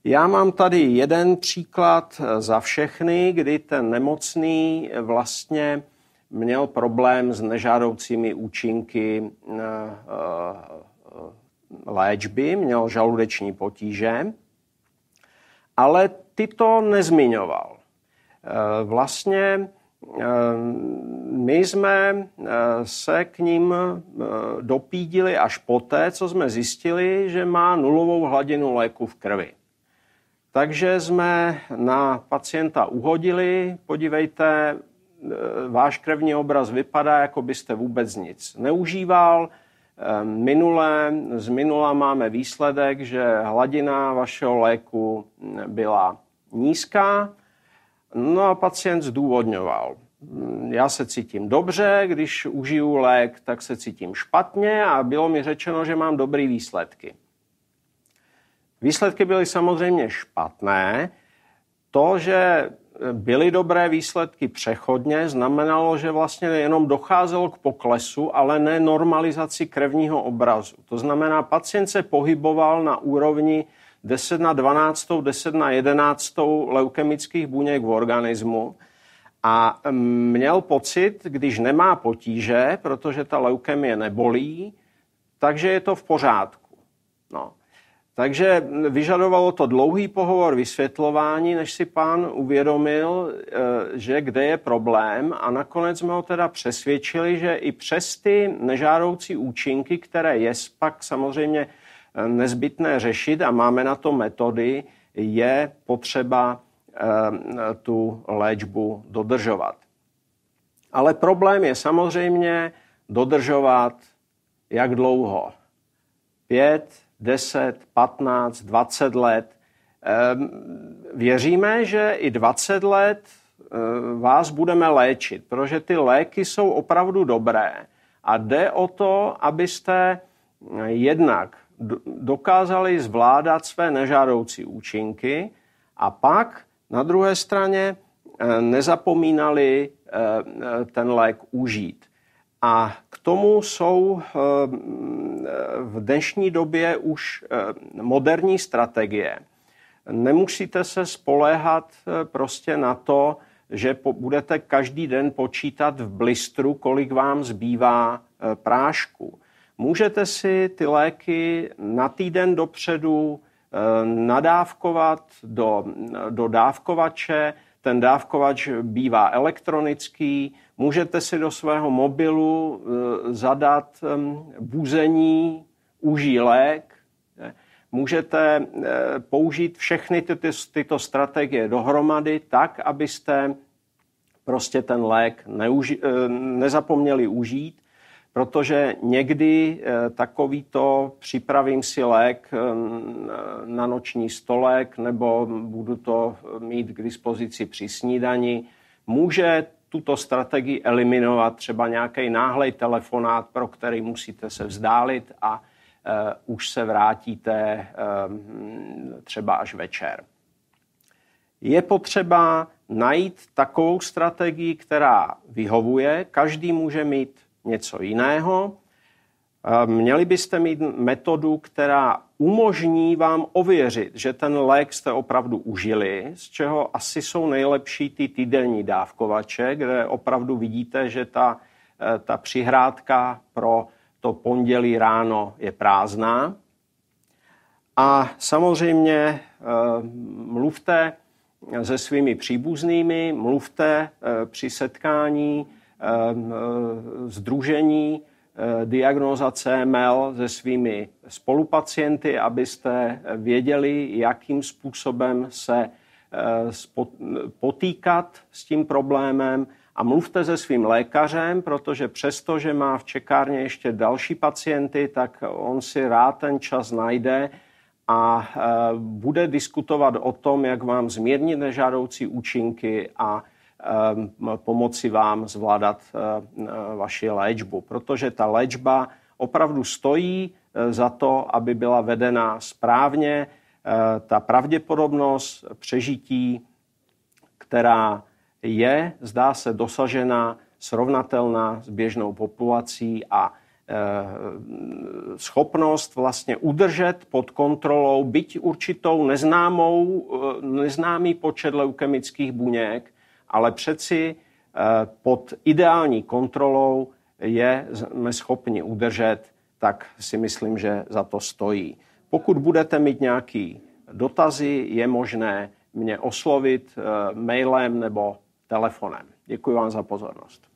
Já mám tady jeden příklad za všechny, kdy ten nemocný vlastně měl problém s nežádoucími účinky léčby, měl žaludeční potíže, ale ty to nezmiňoval. Vlastně my jsme se k ním dopídili až poté, co jsme zjistili, že má nulovou hladinu léku v krvi. Takže jsme na pacienta uhodili, podívejte, váš krevní obraz vypadá, jako byste vůbec nic neužíval. Z minula máme výsledek, že hladina vašeho léku byla nízká. No a pacient zdůvodňoval. Já se cítím dobře, když užiju lék, tak se cítím špatně a bylo mi řečeno, že mám dobré výsledky. Výsledky byly samozřejmě špatné. To, že byly dobré výsledky přechodně, znamenalo, že vlastně jenom docházelo k poklesu, ale ne normalizaci krevního obrazu. To znamená, pacient se pohyboval na úrovni 10/12, 10/11 leukemických buněk v organismu a měl pocit, když nemá potíže, protože ta leukemie nebolí, takže je to v pořádku. No. Takže vyžadovalo to dlouhý pohovor, vysvětlování, než si pán uvědomil, že kde je problém, a nakonec jsme ho teda přesvědčili, že i přes ty nežádoucí účinky, které je pak samozřejmě nezbytné řešit a máme na to metody, je potřeba tu léčbu dodržovat. Ale problém je samozřejmě dodržovat jak dlouho. 5, 10, 15, 20 let. Věříme, že i 20 let vás budeme léčit, protože ty léky jsou opravdu dobré a jde o to, abyste jednak dokázali zvládat své nežádoucí účinky a pak na druhé straně nezapomínali ten lék užít. A k tomu jsou v dnešní době už moderní strategie. Nemusíte se spoléhat prostě na to, že budete každý den počítat v blistru, kolik vám zbývá prášku. Můžete si ty léky na týden dopředu nadávkovat do dávkovače. Ten dávkovač bývá elektronický. Můžete si do svého mobilu zadat buzení užij lék. Můžete použít všechny tyto strategie dohromady tak, abyste prostě ten lék nezapomněli užít, protože někdy takovýto připravím si lék na noční stolek nebo budu to mít k dispozici při snídani, může tuto strategii eliminovat třeba nějaký náhlej telefonát, pro který musíte se vzdálit a už se vrátíte třeba až večer. Je potřeba najít takovou strategii, která vyhovuje. Každý může mít něco jiného. Měli byste mít metodu, která umožní vám ověřit, že ten lék jste opravdu užili, z čeho asi jsou nejlepší ty týdenní dávkovače, kde opravdu vidíte, že ta přihrádka pro to pondělí ráno je prázdná. A samozřejmě mluvte se svými příbuznými, mluvte při setkání sdružení diagnóza CML se svými spolupacienty, abyste věděli, jakým způsobem se potýkat s tím problémem, a mluvte se svým lékařem, protože přesto, že má v čekárně ještě další pacienty, tak on si rád ten čas najde a bude diskutovat o tom, jak vám zmírnit nežádoucí účinky a pomoci vám zvládat vaši léčbu. Protože ta léčba opravdu stojí za to, aby byla vedena správně. Ta pravděpodobnost přežití, která je, zdá se, dosažena, srovnatelná s běžnou populací a schopnost vlastně udržet pod kontrolou byť určitou neznámý počet leukemických buněk, ale přeci pod ideální kontrolou jsme schopni udržet, tak si myslím, že za to stojí. Pokud budete mít nějaké dotazy, je možné mě oslovit mailem nebo telefonem. Děkuji vám za pozornost.